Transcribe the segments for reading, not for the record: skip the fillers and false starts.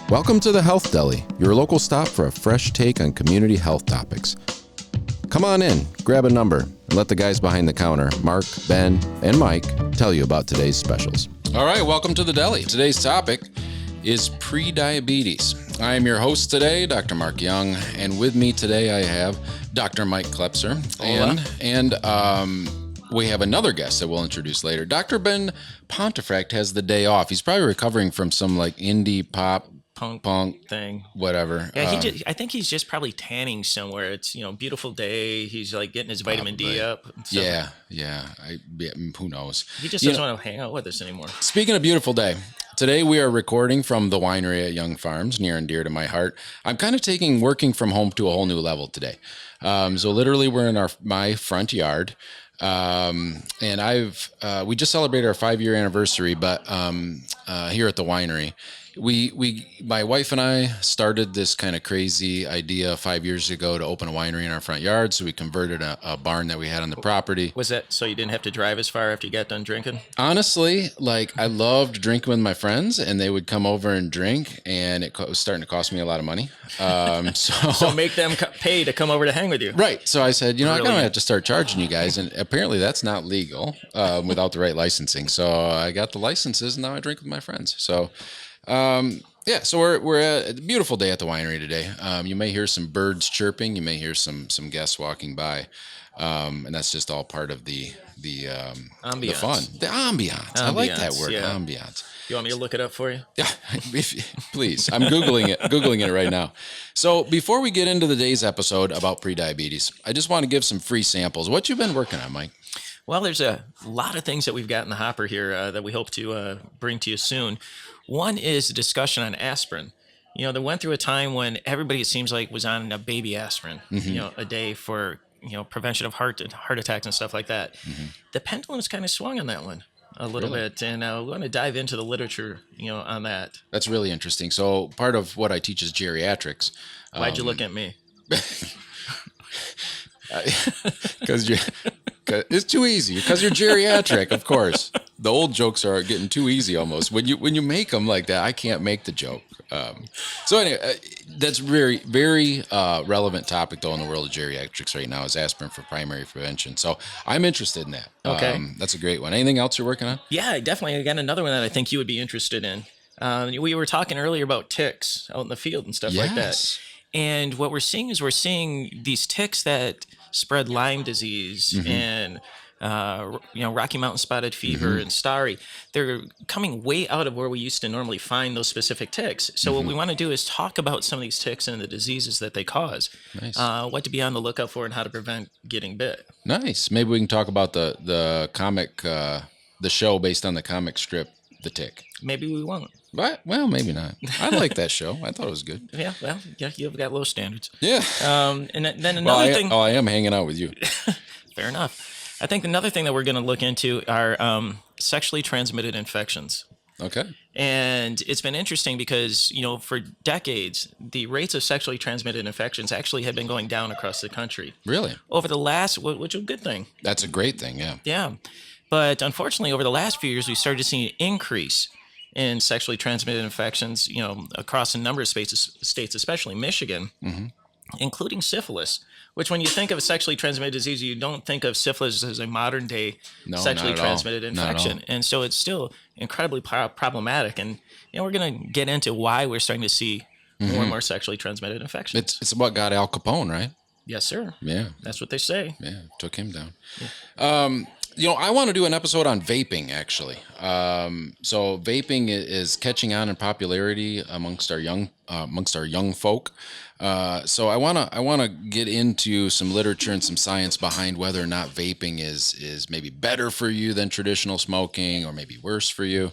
Welcome to the Health Deli, your local stop for a fresh take on community health topics. Come on in, grab a number, and let the guys behind the counter, Mark, Ben, and Mike, tell you about today's specials. All right, welcome to the Deli. Today's topic is prediabetes. I am your host today, Dr. Mark Young, and with me today I have Dr. Mike Klepser. And we have another guest that we'll introduce later. Dr. Ben Pontefract has the day off. He's probably recovering from some like indie pop punk thing, whatever. Yeah, I think he's just probably tanning somewhere. It's beautiful day. He's like getting his vitamin D up. Yeah. Who knows? He just doesn't want to hang out with us anymore. Speaking of beautiful day, today we are recording from the winery at Young Farms, near and dear to my heart. I'm kind of taking working from home to a whole new level today. So literally, we're in my front yard. And we just celebrated our 5-year anniversary, but here at the winery, my wife and I started this kind of crazy idea 5 years ago to open a winery in our front yard. So we converted a barn that we had on the property. Was that so you didn't have to drive as far after you got done drinking? Honestly, I loved drinking with my friends, and they would come over and drink, and it was starting to cost me a lot of money. So make them pay to come over to hang with you. Right. So I said, I'm going to have to start charging you guys. And apparently that's not legal without the right licensing. So I got the licenses, and now I drink with my friends. So, so we're at a beautiful day at the winery today. You may hear some birds chirping. You may hear some guests walking by. And that's just all part of the ambiance. The fun. The ambiance. I like that word, yeah. Ambiance. You want me to look it up for you? Yeah, please. I'm Googling it right now. So before we get into the day's episode about prediabetes, I just want to give some free samples. What you been working on, Mike? Well, there's a lot of things that we've got in the hopper here that we hope to bring to you soon. One is a discussion on aspirin. They went through a time when everybody, it seems like, was on a baby aspirin, a day for, prevention of heart attacks and stuff like that. Mm-hmm. The pendulum's kind of swung on that one a little bit, and we want to dive into the literature, on that. That's really interesting. So part of what I teach is geriatrics. Why'd you look at me? Because it's too easy. Because you're geriatric, of course. The old jokes are getting too easy almost. When you make them like that, I can't make the joke. So anyway, that's very, very relevant topic though in the world of geriatrics right now is aspirin for primary prevention. So I'm interested in that. Okay, that's a great one. Anything else you're working on? Yeah, definitely. I got another one that I think you would be interested in. We were talking earlier about ticks out in the field and stuff like that. And what we're seeing is these ticks that spread Lyme disease and Rocky Mountain spotted fever and starry. They're coming way out of where we used to normally find those specific ticks. So what we want to do is talk about some of these ticks and the diseases that they cause. Nice. What to be on the lookout for and how to prevent getting bit. Nice. Maybe we can talk about the comic, the show based on the comic strip, The Tick. Maybe we won't. But, well, maybe not. I like that show. I thought it was good. Yeah, well, you've got low standards. Yeah. And then another thing. I am hanging out with you. Fair enough. I think another thing that we're going to look into are sexually transmitted infections. Okay. And it's been interesting because, for decades, the rates of sexually transmitted infections actually have been going down across the country. Really? Over the last, which is a good thing. That's a great thing, yeah. Yeah. But unfortunately, over the last few years, we started to see an increase in sexually transmitted infections, across a number of states, especially Michigan, including syphilis, which when you think of a sexually transmitted disease, you don't think of syphilis as a modern day sexually transmitted infection. And so it's still incredibly problematic. And, we're going to get into why we're starting to see more and more sexually transmitted infections. It's what got Al Capone, right? Yes, sir. Yeah. That's what they say. Yeah. Took him down. Yeah. I want to do an episode on vaping, actually. So vaping is catching on in popularity amongst our young folk. So I want to get into some literature and some science behind whether or not vaping is maybe better for you than traditional smoking, or maybe worse for you.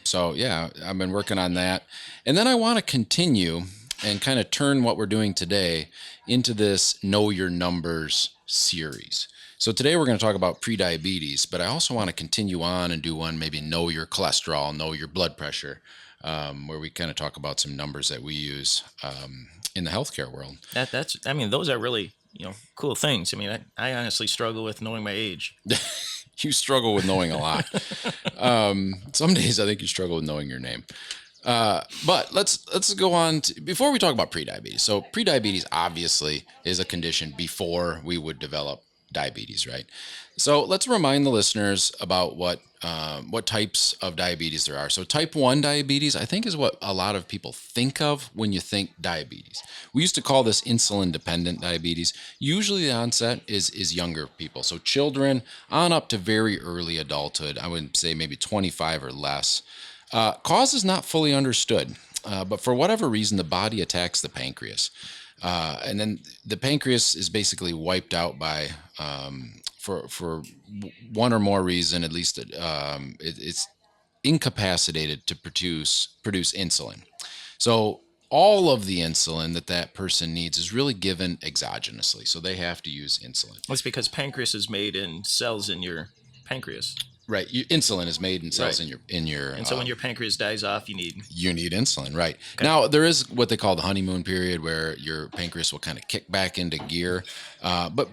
So yeah, I've been working on that, and then I want to continue and kind of turn what we're doing today into this Know Your Numbers series. So today we're going to talk about prediabetes, but I also want to continue on and do one, maybe know your cholesterol, know your blood pressure, where we kind of talk about some numbers that we use in the healthcare world. Those are really, cool things. I honestly struggle with knowing my age. You struggle with knowing a lot. Some days I think you struggle with knowing your name. But let's go on to, before we talk about prediabetes. So prediabetes obviously is a condition before we would develop diabetes, right? So let's remind the listeners about what types of diabetes there are. So type 1 diabetes, I think, is what a lot of people think of when you think diabetes. We used to call this insulin dependent diabetes. Usually the onset is younger people, so children on up to very early adulthood. I would say maybe 25 or less. Cause is not fully understood, but for whatever reason, the body attacks the pancreas. And then the pancreas is basically wiped out by, for one or more reason, at least it's incapacitated to produce insulin. So all of the insulin that person needs is really given exogenously. So they have to use insulin. That's because pancreas is made in cells in your pancreas. Right. Insulin is made in cells Right. in your And so when your pancreas dies off, you need insulin, right? Okay. Now there is what they call the honeymoon period, where your pancreas will kind of kick back into gear. But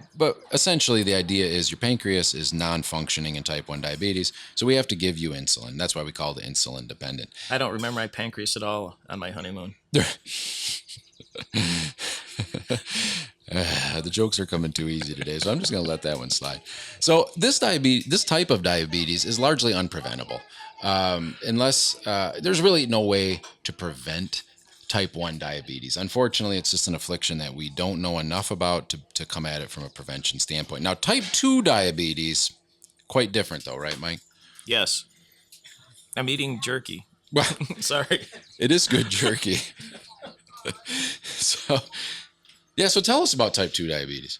essentially the idea is your pancreas is non-functioning in type 1 diabetes, so we have to give you insulin. That's why we call it insulin dependent. I don't remember my pancreas at all on my honeymoon. The jokes are coming too easy today, so I'm just going to let that one slide. So this type of diabetes is largely unpreventable, unless there's really no way to prevent type 1 diabetes. Unfortunately, it's just an affliction that we don't know enough about to come at it from a prevention standpoint. Now, type 2 diabetes, quite different though, right, Mike? Yes. I'm eating jerky. Well, sorry. It is good jerky. So tell us about type 2 diabetes.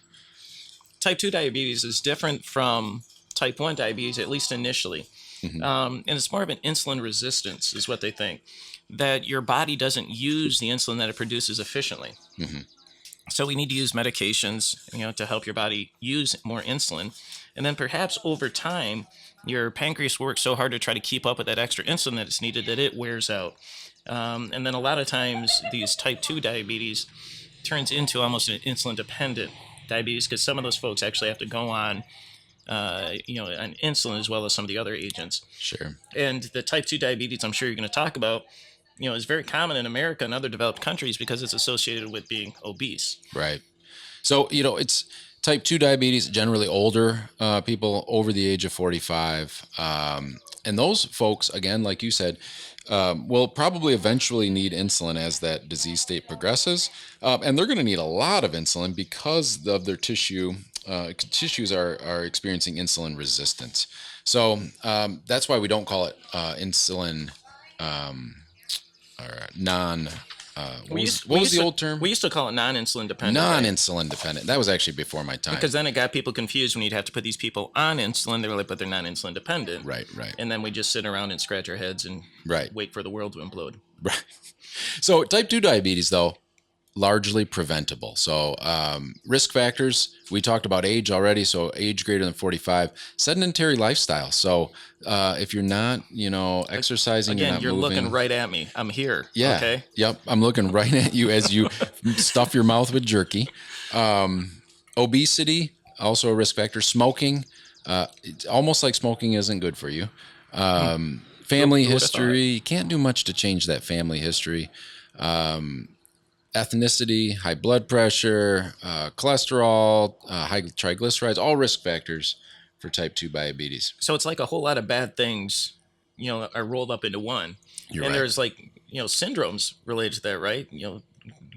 Type 2 diabetes is different from type 1 diabetes, at least initially. Mm-hmm. And it's more of an insulin resistance, is what they think, that your body doesn't use the insulin that it produces efficiently. Mm-hmm. So we need to use medications, to help your body use more insulin. And then perhaps over time, your pancreas works so hard to try to keep up with that extra insulin that it's needed that it wears out. And then a lot of times these type 2 diabetes turns into almost an insulin dependent diabetes, because some of those folks actually have to go on on insulin as well as some of the other agents. Sure. And the type 2 diabetes I'm sure you're going to talk about, is very common in America and other developed countries because it's associated with being obese. Right. So, it's type 2 diabetes, generally older people over the age of 45. And those folks, again, like you said, will probably eventually need insulin as that disease state progresses. And they're going to need a lot of insulin because of their tissues are experiencing insulin resistance. So that's why we don't call it insulin or non. What was the old term? We used to call it non-insulin dependent. Non-insulin dependent. That was actually before my time. Because then it got people confused when you'd have to put these people on insulin. They were like, but they're non-insulin dependent. Right. And then we just sit around and scratch our heads and wait for the world to implode. Right. So type 2 diabetes, though, largely preventable. So risk factors, we talked about age already. So age greater than 45, sedentary lifestyle. So if you're not, exercising, again, you're looking right at me. I'm here. Yeah. Okay. Yep. I'm looking right at you as you stuff your mouth with jerky. Obesity, also a risk factor. Smoking, it's almost like smoking isn't good for you. Family history, you can't do much to change that family history. Ethnicity, high blood pressure, cholesterol, high triglycerides, all risk factors for type 2 diabetes. So it's like a whole lot of bad things, are rolled up into one. You're and right. There's syndromes related to that, right?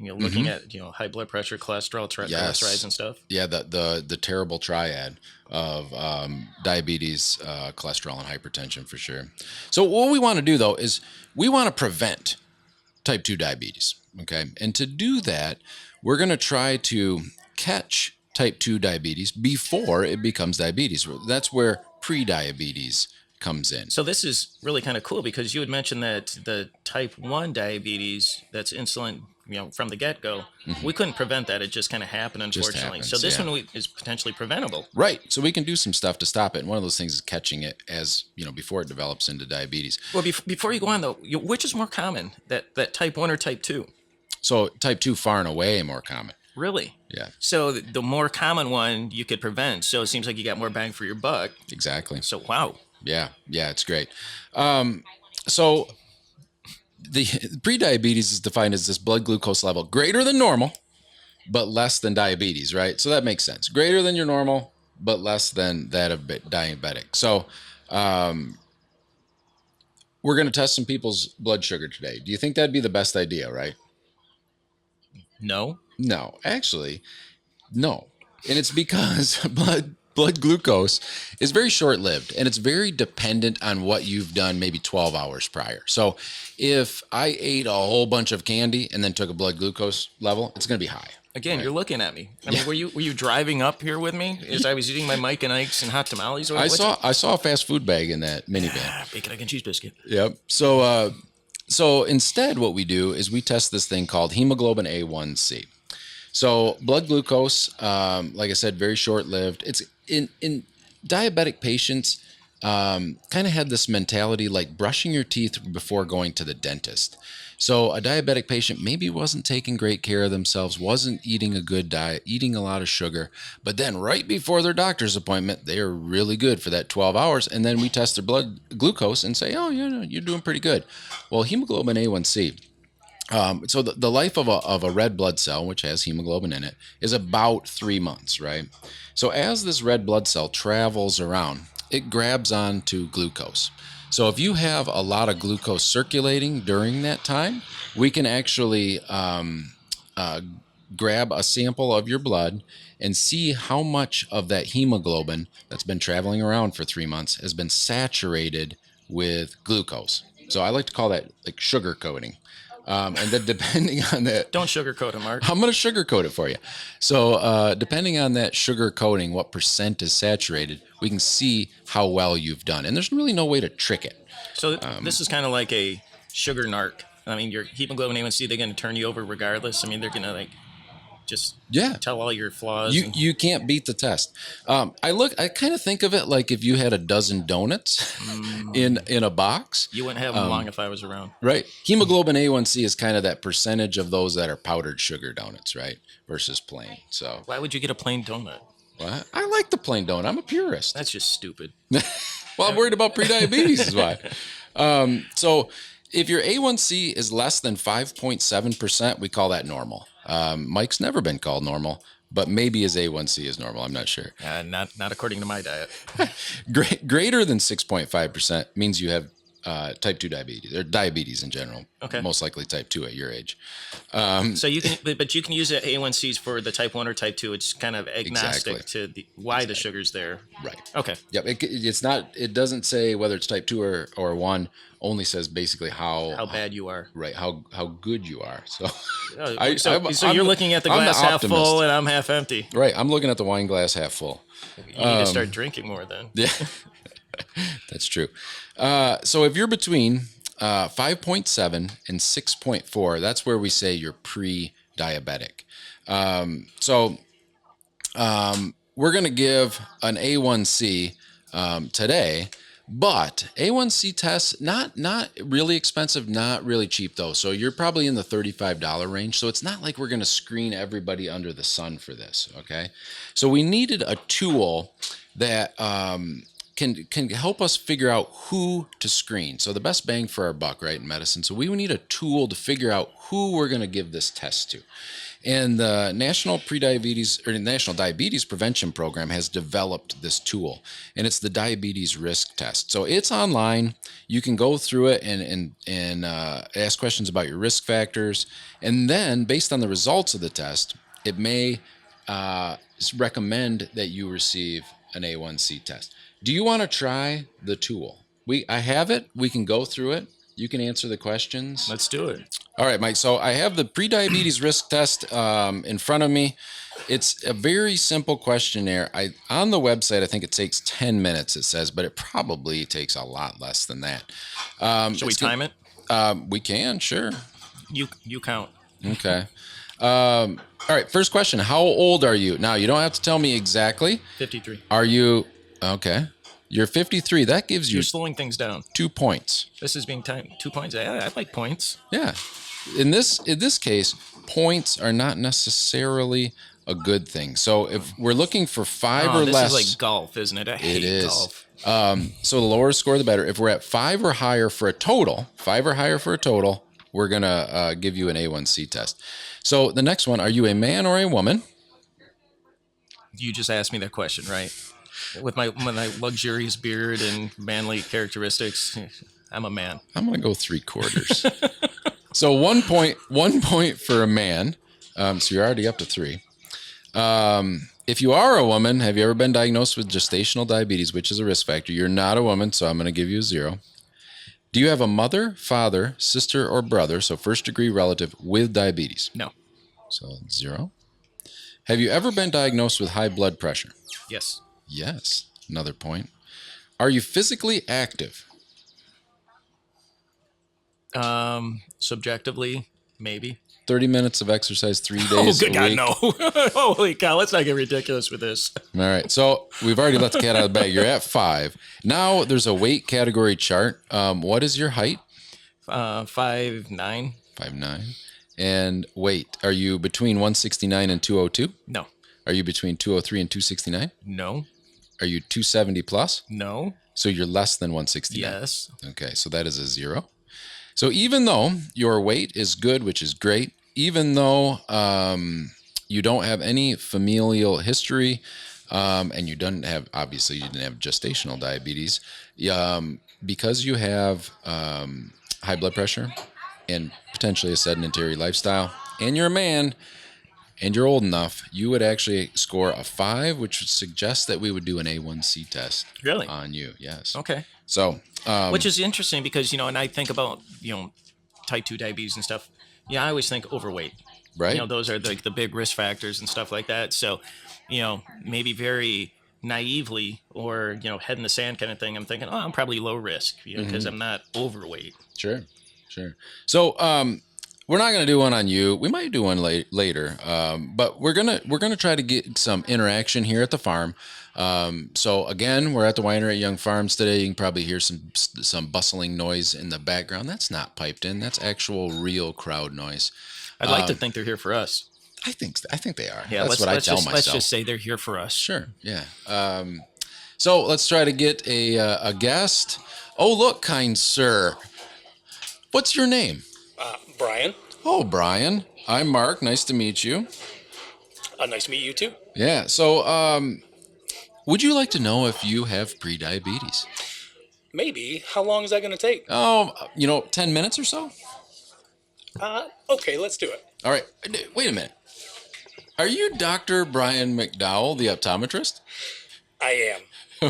Looking at, high blood pressure, cholesterol, triglycerides and stuff. Yeah. The terrible triad of diabetes, cholesterol, and hypertension for sure. So what we want to do though, is we want to prevent type 2 diabetes. Okay. And to do that, we're going to try to catch type 2 diabetes before it becomes diabetes. That's where pre-diabetes comes in. So this is really kind of cool, because you had mentioned that the type 1 diabetes, that's insulin, from the get-go, we couldn't prevent that. It just kind of happened, unfortunately. Happens, so this one is potentially preventable. Right. So we can do some stuff to stop it. And one of those things is catching it as, before it develops into diabetes. Well, before you go on though, which is more common, that type 1 or type 2? So type 2 far and away more common. Really? Yeah. So the more common one you could prevent. So it seems like you got more bang for your buck. Exactly. So, wow. Yeah, it's great. So the pre-diabetes is defined as this blood glucose level greater than normal, but less than diabetes, right? So that makes sense. Greater than your normal, but less than that of diabetic. So we're going to test some people's blood sugar today. Do you think that'd be the best idea, right? No. No, actually, no. And it's because blood glucose is very short-lived, and it's very dependent on what you've done maybe 12 hours prior. So if I ate a whole bunch of candy and then took a blood glucose level, it's going to be high. Again, you're looking at me. I mean, were you driving up here with me as I was eating my Mike and Ike's and hot tamales? I saw a fast food bag in that minivan. Bacon, egg, and cheese biscuit. Yep. So instead, what we do is we test this thing called hemoglobin A1C. So blood glucose, like I said, very short-lived. It's in diabetic patients, kind of had this mentality like brushing your teeth before going to the dentist. So a diabetic patient maybe wasn't taking great care of themselves, wasn't eating a good diet, eating a lot of sugar, but then right before their doctor's appointment, they're really good for that 12 hours. And then we test their blood glucose and say, oh, you're doing pretty good. Well, hemoglobin A1C. So the life of a red blood cell, which has hemoglobin in it, is about 3 months, right? So as this red blood cell travels around, it grabs onto glucose. So if you have a lot of glucose circulating during that time, we can actually grab a sample of your blood and see how much of that hemoglobin that's been traveling around for 3 months has been saturated with glucose. So I like to call that like sugar coating. And then depending on that, don't sugarcoat it, Mark. I'm going to sugarcoat it for you. So depending on that sugar coating, what percent is saturated, we can see how well you've done. And there's really no way to trick it. So this is kind of like a sugar narc. I mean, your hemoglobin A1C, they're going to turn you over regardless. I mean, they're going to like just tell all your flaws. You can't beat the test. I kind of think of it like if you had a dozen donuts in a box. You wouldn't have them long if I was around. Right. Hemoglobin A1C is kind of that percentage of those that are powdered sugar donuts, right? Versus plain. So why would you get a plain donut? What? I like the plain donut. I'm a purist. That's just stupid. Well, I'm worried about prediabetes is why. So if your A1C is less than 5.7%, we call that normal. Mike's never been called normal, but maybe his A1C is normal. I'm not sure. Not according to my diet. Greater than 6.5% means you have type 2 diabetes, or diabetes in general. Okay. Most likely type 2 at your age. So you can, but you can use the A1Cs for the type 1 or type 2. It's kind of agnostic to why the sugar's there. Right. Okay. Yep. It's not. It doesn't say whether it's type 2 or 1. Only says basically how bad you are. Right. How good you are. So. So you're looking at the glass half full and I'm half empty. Right. I'm looking at the wine glass half full. You need to start drinking more then. Yeah. That's true. So if you're between 5.7 and 6.4, that's where we say you're pre-diabetic. We're going to give an A1C today, but A1C tests, not really expensive, not really cheap though. So you're probably in the $35 range. So it's not like we're going to screen everybody under the sun for this. Okay. So we needed a tool that can help us figure out who to screen. So the best bang for our buck, right, in medicine. So we need a tool to figure out who we're going to give this test to. And the National Diabetes Prevention Program has developed this tool, and it's the diabetes risk test. So it's online. You can go through it and ask questions about your risk factors. And then based on the results of the test, it may recommend that you receive an A1C test. Do you want to try the tool? I have it. We can go through it. You can answer the questions. Let's do it. All right, Mike. So I have the prediabetes risk test in front of me. It's a very simple questionnaire. On the website, I think it takes 10 minutes, it says, but it probably takes a lot less than that. Should we time it? We can, sure. You count. Okay. All right, first question. How old are you? Now, you don't have to tell me exactly. 53. Are you... Okay. You're 53. That gives you... You're slowing things down. 2 points. This is being timed. 2 points. I like points. Yeah. In this case, points are not necessarily a good thing. So if we're looking for 5 or less... This is like golf, isn't it? I hate golf. So the lower score, the better. If we're at 5 or higher for a total, we're going to give you an A1C test. So the next one, are you a man or a woman? You just asked me that question, right? With my luxurious beard and manly characteristics, I'm a man. I'm going to go 3/4. So 1 point for a man. So you're already up to 3. If you are a woman, have you ever been diagnosed with gestational diabetes, which is a risk factor? You're not a woman, so I'm going to give you a 0. Do you have a mother, father, sister, or brother, so first-degree relative, with diabetes? No. So 0. Have you ever been diagnosed with high blood pressure? Yes. Yes. Another point. Are you physically active? Subjectively, maybe. 30 minutes of exercise 3 days Oh, good a God, week. no. Holy cow, let's not get ridiculous with this. All right. So we've already let the cat out of the bag. You're at 5. Now there's a weight category chart. What is your height? 5'9". 5'9". And weight. Are you between 169 and 202? No. Are you between 203 and 269? No. Are you 270 plus? No. So you're less than 169? Yes. Okay. So that is a 0. So even though your weight is good, which is great, even though you don't have any familial history, and you didn't have gestational diabetes, because you have high blood pressure and potentially a sedentary lifestyle, and you're a man and you're old enough, you would actually score a 5, which would suggest that we would do an A1C test Really? on you. Yes. Okay. So, which is interesting because, and I think about, type 2 diabetes and stuff. Yeah, I always think overweight. right. Those are like the big risk factors and stuff like that. So, maybe very naively or, head in the sand kind of thing, I'm thinking, oh, I'm probably low risk because I'm not overweight. Sure. So, we're not going to do one on you. We might do one later, but we're gonna try to get some interaction here at the farm. So again, we're at the winery at Young Farms today. You can probably hear some bustling noise in the background. That's not piped in. That's actual real crowd noise. I'd like to think they're here for us. I think they are. Yeah, That's what I tell myself. Let's just say they're here for us. Sure. Yeah. So let's try to get a guest. Oh, look, kind sir. What's your name? Brian. Oh, Brian. I'm Mark. Nice to meet you. Nice to meet you too. Yeah. So, would you like to know if you have prediabetes? Maybe. How long is that going to take? 10 minutes or so? Okay, let's do it. All right. Wait a minute. Are you Dr. Brian McDowell, the optometrist? I am.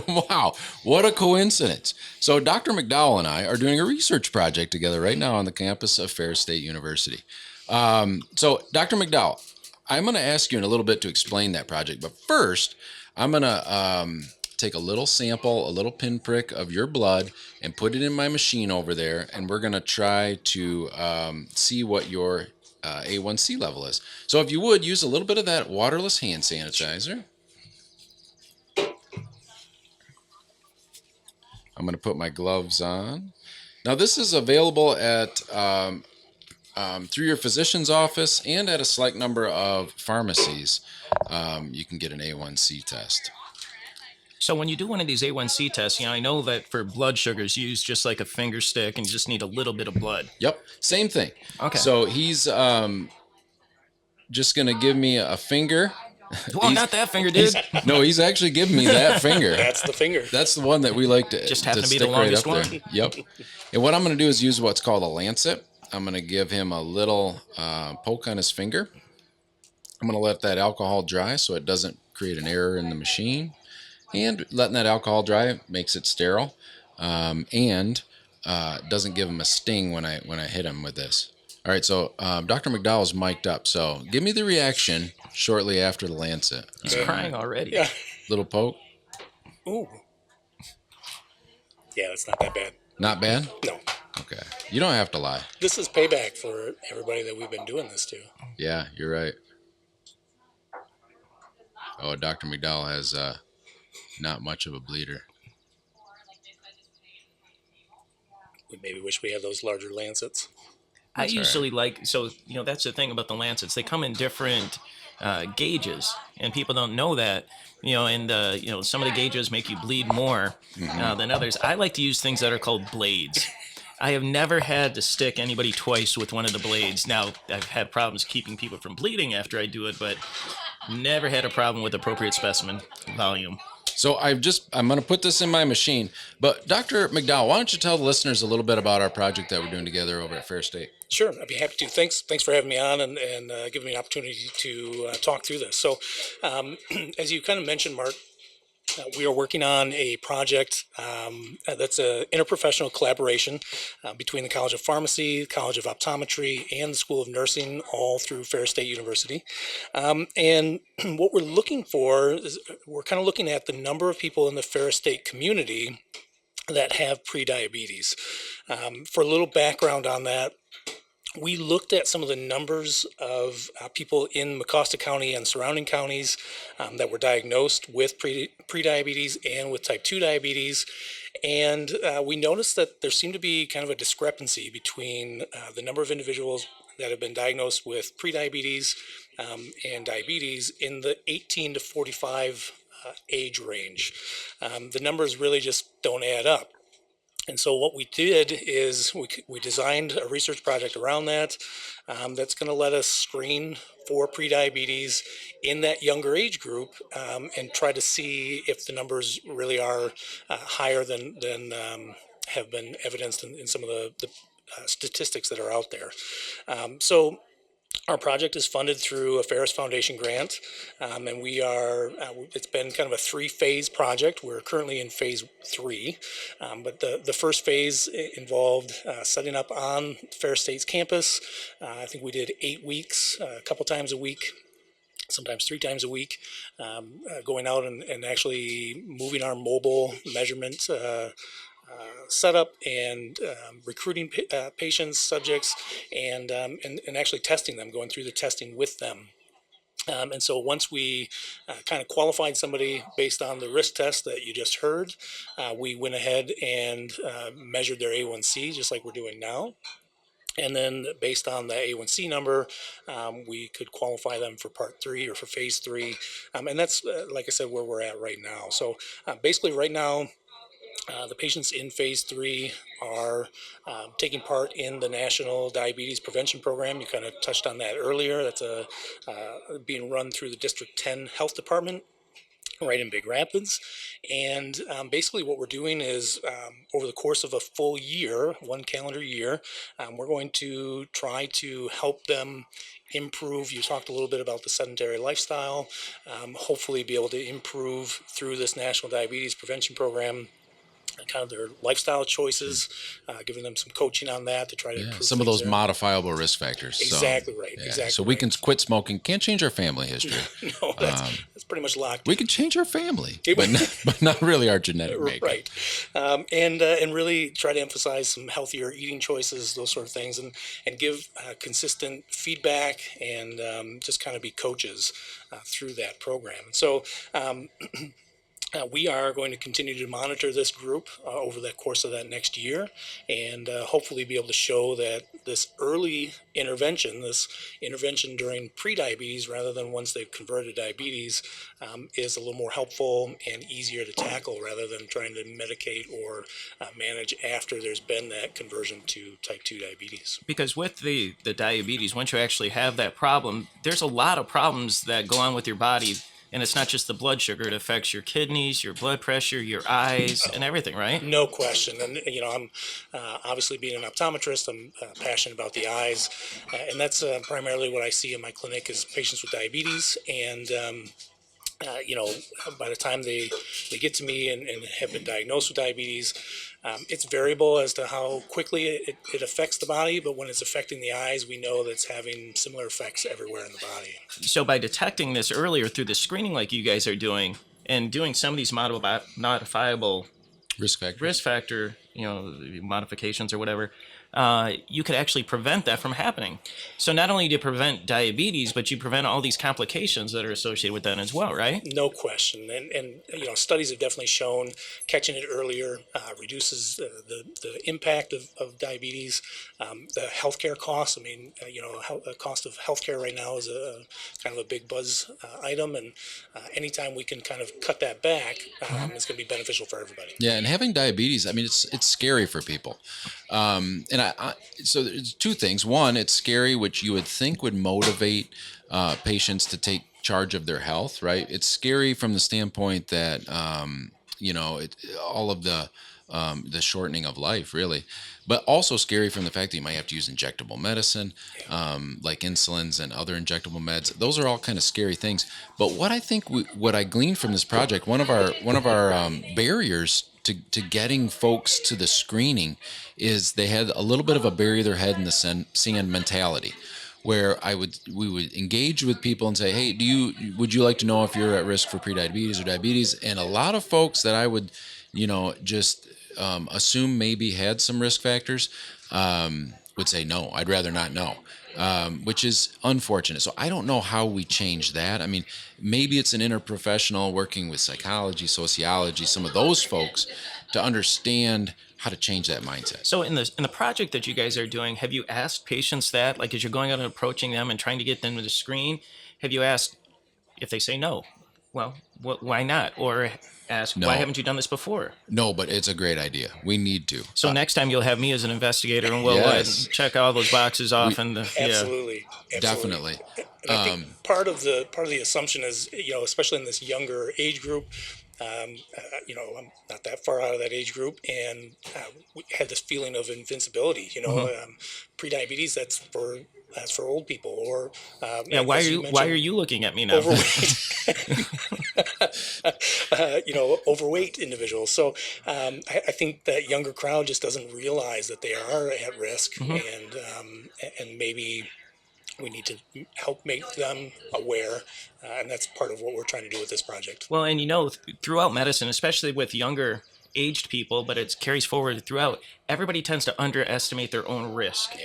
Wow, what a coincidence. So Dr. McDowell and I are doing a research project together right now on the campus of Ferris State University. So Dr. McDowell, I'm going to ask you in a little bit to explain that project. But first, I'm going to take a little sample, a little pinprick of your blood and put it in my machine over there. And we're going to try to see what your A1C level is. So if you would, use a little bit of that waterless hand sanitizer. I'm going to put my gloves on. Now, this is available at through your physician's office and at a select number of pharmacies. You can get an A1C test. So when you do one of these A1C tests, I know that for blood sugars, you use just like a finger stick and you just need a little bit of blood. Yep, same thing. Okay. So he's just going to give me a finger. Well, not that finger, dude. No, he's actually giving me that finger. That's the finger. That's the one that we like to Just happened to be stick the longest right up one. there. Yep. And what I'm going to do is use what's called a lancet. I'm going to give him a little poke on his finger. I'm going to let that alcohol dry so it doesn't create an error in the machine. And letting that alcohol dry makes it sterile, and doesn't give him a sting when I hit him with this. All right, so Dr. McDowell's mic'd up. So give me the reaction shortly after the lancet. He's crying already. Yeah. Little poke. Ooh. Yeah, that's not that bad. Not bad? No. Okay. You don't have to lie. This is payback for everybody that we've been doing this to. Yeah, you're right. Oh, Dr. McDowell has not much of a bleeder. We maybe wish we had those larger lancets. I usually that's the thing about the lancets. They come in different gauges, and people don't know that. Some of the gauges make you bleed more than others. I like to use things that are called blades. I have never had to stick anybody twice with one of the blades. Now, I've had problems keeping people from bleeding after I do it, but never had a problem with appropriate specimen volume. So I'm going to put this in my machine. But Dr. McDowell, why don't you tell the listeners a little bit about our project that we're doing together over at Fair State? Sure, I'd be happy to. Thanks for having me on and giving me an opportunity to talk through this. So, as you kind of mentioned, Mark, we are working on a project that's an interprofessional collaboration between the College of Pharmacy, the College of Optometry, and the School of Nursing, all through Fair State University. And what we're looking for is we're kind of looking at the number of people in the Fair State community that have prediabetes. For a little background on that, we looked at some of the numbers of people in Mecosta County and surrounding counties that were diagnosed with prediabetes and with type 2 diabetes. And we noticed that there seemed to be kind of a discrepancy between the number of individuals that have been diagnosed with prediabetes and diabetes in the 18 to 45 age range. The numbers really just don't add up. And so what we did is we designed a research project around that that's going to let us screen for prediabetes in that younger age group and try to see if the numbers really are higher than have been evidenced in some of the statistics that are out there. So our project is funded through a Ferris Foundation grant, and it's been kind of a three-phase project. We're currently in phase 3, but the first phase involved setting up on Fair State's campus. I think we did 8 weeks, a couple times a week, sometimes 3 times a week, going out and actually moving our mobile measurement setup and recruiting patients, subjects, and actually testing them, going through the testing with them. And so once we kind of qualified somebody based on the risk test that you just heard, we went ahead and measured their A1C just like we're doing now. And then based on the A1C number, we could qualify them for part 3 or for phase 3. And that's, like I said, where we're at right now. So basically right now, the patients in phase 3 are taking part in the National Diabetes Prevention Program. You kind of touched on that earlier. That's being run through the District 10 Health Department right in Big Rapids. And basically what we're doing is over the course of a full year, 1 calendar year, we're going to try to help them improve. You talked a little bit about the sedentary lifestyle, hopefully be able to improve through this National Diabetes Prevention Program kind of their lifestyle choices, giving them some coaching on that to try to improve some of those there. modifiable risk factors. Exactly right. Yeah. Exactly. So we can quit smoking. Can't change our family history. No, that's pretty much locked. We can change our family, but not really our genetic makeup. Right. And really try to emphasize some healthier eating choices, those sort of things, and give consistent feedback and just kind of be coaches through that program. So. We are going to continue to monitor this group over the course of that next year and hopefully be able to show that this early intervention, this intervention during prediabetes rather than once they've converted to diabetes, is a little more helpful and easier to tackle rather than trying to medicate or manage after there's been that conversion to type 2 diabetes. Because with the diabetes, once you actually have that problem, there's a lot of problems that go on with your body. And it's not just the blood sugar. It affects your kidneys, your blood pressure, your eyes, and everything, right? No question. And, I'm obviously being an optometrist, I'm passionate about the eyes. And that's primarily what I see in my clinic is patients with diabetes. And, by the time they get to me and have been diagnosed with diabetes, it's variable as to how quickly it affects the body, but when it's affecting the eyes, we know that it's having similar effects everywhere in the body. So by detecting this earlier through the screening like you guys are doing and doing some of these modifiable risk factor, modifications or whatever, you could actually prevent that from happening. So not only do you prevent diabetes, but you prevent all these complications that are associated with that as well, right? No question, and studies have definitely shown catching it earlier reduces the impact of diabetes, the healthcare costs. I mean, the cost of healthcare right now is a kind of a big buzz item, and anytime we can kind of cut that back, it's going to be beneficial for everybody. Yeah, and having diabetes, I mean, it's scary for people. And so there's two things. One, it's scary, which you would think would motivate patients to take charge of their health, right? It's scary from the standpoint that all of the shortening of life, really, but also scary from the fact that you might have to use injectable medicine, like insulins and other injectable meds. Those are all kind of scary things. But what I think, what I gleaned from this project, one of our barriers to getting folks to the screening is they had a little bit of a bury their head in the sand mentality, where we would engage with people and say, hey, would you like to know if you're at risk for prediabetes or diabetes? And a lot of folks that I would, just assume maybe had some risk factors, would say, no, I'd rather not know, which is unfortunate. So I don't know how we change that. I mean, maybe it's an interprofessional working with psychology, sociology, some of those folks to understand how to change that mindset. So in the project that you guys are doing, have you asked patients that, like as you're going out and approaching them and trying to get them to the screen, have you asked if they say no? Well, why not? Or ask, No. why haven't you done this before? No, but it's a great idea. We need to. So next time you'll have me as an investigator, and we'll Yes. check all those boxes off. Absolutely. Definitely. And I think part of the assumption is, especially in this younger age group, I'm not that far out of that age group, and we had this feeling of invincibility. Prediabetes, that's for old people, or Why are you looking at me now? Overweight, overweight individuals. So I think that younger crowd just doesn't realize that they are at risk, and maybe we need to help make them aware, and that's part of what we're trying to do with this project. Well, and throughout medicine, especially with younger aged people, but it carries forward throughout, everybody tends to underestimate their own risk.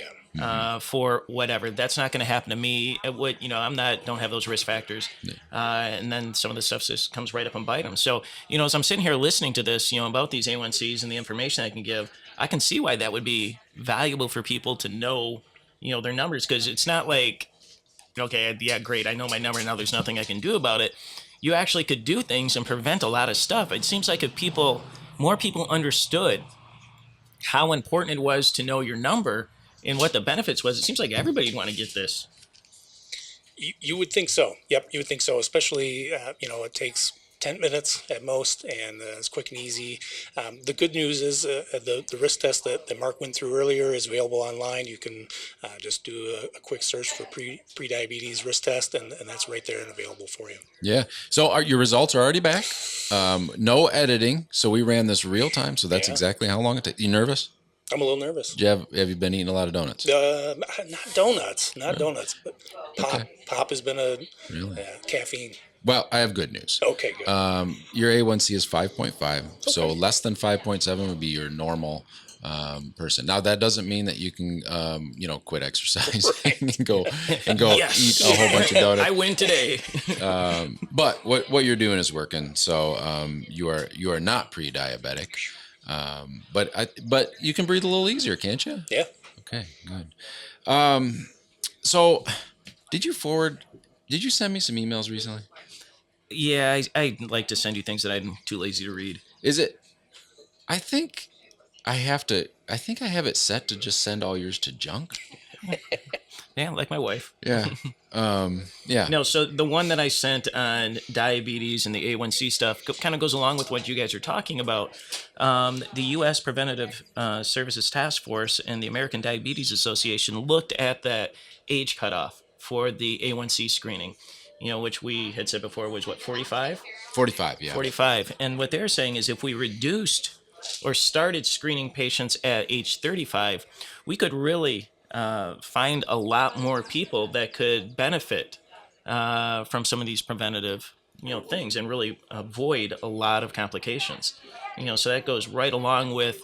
For whatever. That's not going to happen to me. Don't have those risk factors. And then some of the stuff just comes right up and bite them. So, as I'm sitting here listening to this, about these A1Cs and the information I can give, I can see why that would be valuable for people to know, their numbers, because it's not like, okay, yeah, great, I know my number, now there's nothing I can do about it. You actually could do things and prevent a lot of stuff. It seems like if more people understood how important it was to know your number and what the benefits was, it seems like everybody would want to get this. You would think so. Yep, you would think so. Especially, it takes 10 minutes at most, and it's quick and easy. The good news is the risk test that Mark went through earlier is available online. You can just do a quick search for pre-diabetes risk test, and that's right there and available for you. Yeah. So your results are already back. No editing. So we ran this real time. So that's exactly how long it takes. You nervous? I'm a little nervous. Have you been eating a lot of donuts? Not donuts, but pop. Okay. Pop has been caffeine. Well, I have good news. Okay, good. Your A1C is 5.5, so less than 5.7 would be your normal person. Now that doesn't mean that you can, quit exercise and go eat a whole bunch of donuts. I win today. But what you're doing is working. So you are not pre-diabetic. But you can breathe a little easier, can't you? Yeah. Okay, good. So did you send me some emails recently? Yeah, I like to send you things that I'm too lazy to read. Is it? I think I have it set to just send all yours to junk. Yeah, like my wife. Yeah. Yeah. No, so the one that I sent on diabetes and the A1C stuff kind of goes along with what you guys are talking about. The U.S. Preventative Services Task Force and the American Diabetes Association looked at that age cutoff for the A1C screening, which we had said before was 45? 45, yeah. 45. And what they're saying is if we reduced or started screening patients at age 35, we could really find a lot more people that could benefit from some of these preventative, things and really avoid a lot of complications. So that goes right along with,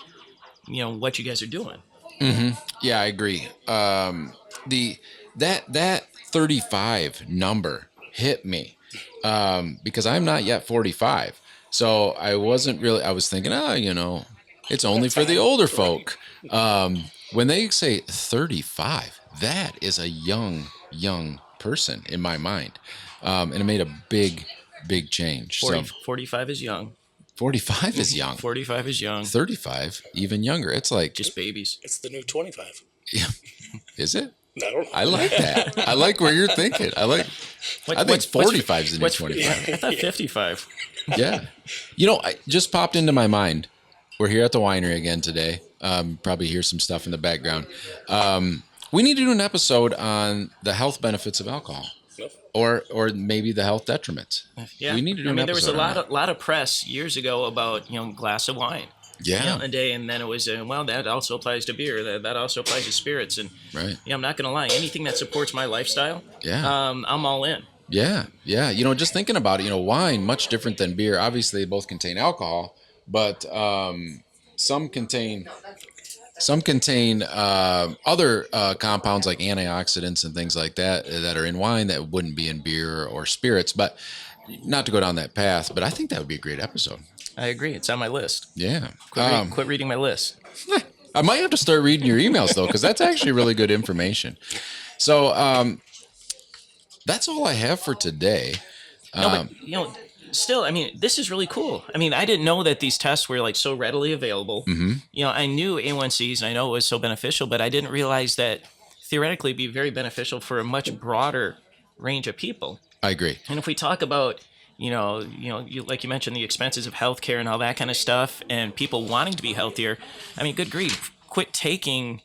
what you guys are doing. Yeah, I agree. The that 35 number hit me because I'm not yet 45. So I was thinking, it's only for the older folk. When they say 35, that is a young person in my mind. And it made a big change. 40, So 45 is young. 45 is young. 45 is young. 35, even younger. It's like, Just babies. It's the new 25. is it? I don't know. I like that. I like where you're thinking. I think 45 is the new 25. I thought 55. Yeah. I just popped into my mind. We're here at the winery again today. Probably hear some stuff in the background. We need to do an episode on the health benefits of alcohol, Nope. or maybe the health detriments. Yeah. We need to do an there was a episode on lot of press years ago about, glass of wine. Yeah. A day, and then it was that also applies to beer. That also applies to spirits. And Right. I'm not gonna lie, anything that supports my lifestyle, Yeah. I'm all in. Yeah. Just thinking about it, wine, much different than beer. Obviously, they both contain alcohol, but some contain other compounds like antioxidants and things like that are in wine that wouldn't be in beer or spirits. But not to go down that path, but I think that would be a great episode. I agree. It's on my list. Yeah. Quit reading my list. I might have to start reading your emails though, because that's actually really good information. So that's all I have for today. No, but still, this is really cool. I didn't know that these tests were so readily available. I knew A1Cs and I know it was so beneficial, but I didn't realize that theoretically it'd be very beneficial for a much broader range of people. I agree. And if we talk about, like you mentioned, the expenses of healthcare and all that kind of stuff, and people wanting to be healthier, good grief, quit taking,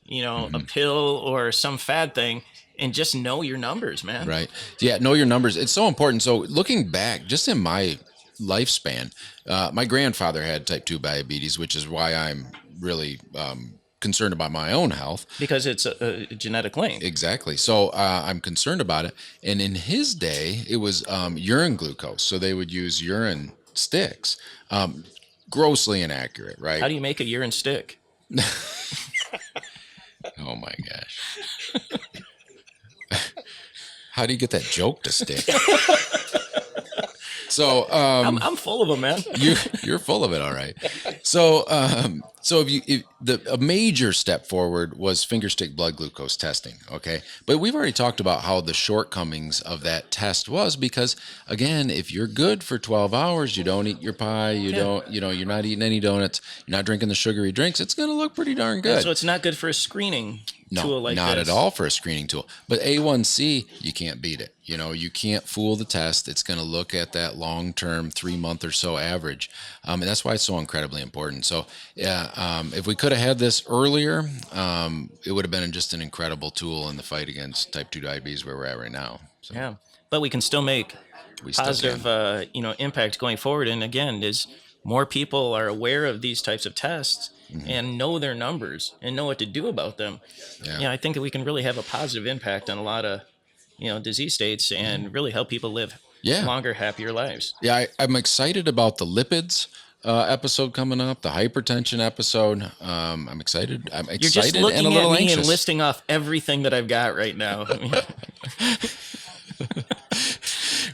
a pill or some fad thing. And just know your numbers, man. Right. Yeah, know your numbers. It's so important. So looking back, just in my lifespan, my grandfather had type 2 diabetes, which is why I'm really concerned about my own health. Because it's a genetic link. Exactly. So I'm concerned about it. And in his day, it was urine glucose. So they would use urine sticks. Grossly inaccurate, right? How do you make a urine stick? Oh, my gosh. How do you get that joke to stick? So I'm full of them, man. you're full of it, all right. So a major step forward was finger stick blood glucose testing. Okay, but we've already talked about how the shortcomings of that test was because again, if you're good for 12 hours, you don't eat your pie, you're not eating any donuts, you're not drinking the sugary drinks, it's going to look pretty darn good. So it's not good for a screening tool like not this. at all for a screening tool. But A1C, you can't beat it. You can't fool the test. It's going to look at that long-term 3-month or so average. And that's why it's so incredibly important. So if we could have had this earlier, it would have been just an incredible tool in the fight against type 2 diabetes where we're at right now. So Yeah, but we can still make positive, impact going forward. And again, is more people are aware of these types of tests and know their numbers and know what to do about them. Yeah. I think that we can really have a positive impact on a lot of, disease states and really help people live longer, happier lives. Yeah, I'm excited about the lipids episode coming up, the hypertension episode. I'm excited. I'm excited You're just looking and a little at me anxious. and listing off everything that I've got right now.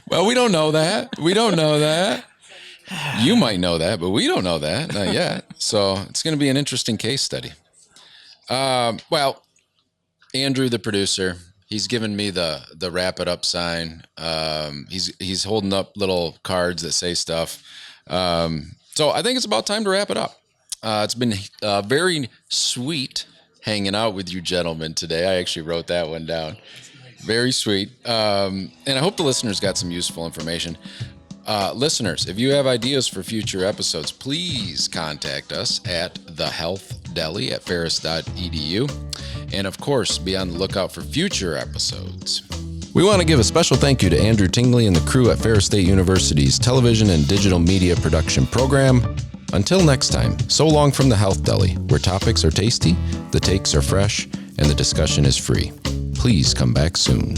Well, we don't know that. We don't know that. You might know that, but we don't know that. Not yet. So it's going to be an interesting case study. Well, Andrew, the producer, he's given me the wrap it up sign. He's holding up little cards that say stuff. So I think it's about time to wrap it up. It's been very sweet hanging out with you gentlemen today. I actually wrote that one down. Very sweet. And I hope the listeners got some useful information. Listeners, if you have ideas for future episodes, please contact us at thehealthdeli@ferris.edu. And of course, be on the lookout for future episodes. We want to give a special thank you to Andrew Tingley and the crew at Ferris State University's television and digital media production program. Until next time, so long from the Health Deli, where topics are tasty, the takes are fresh, and the discussion is free. Please come back soon.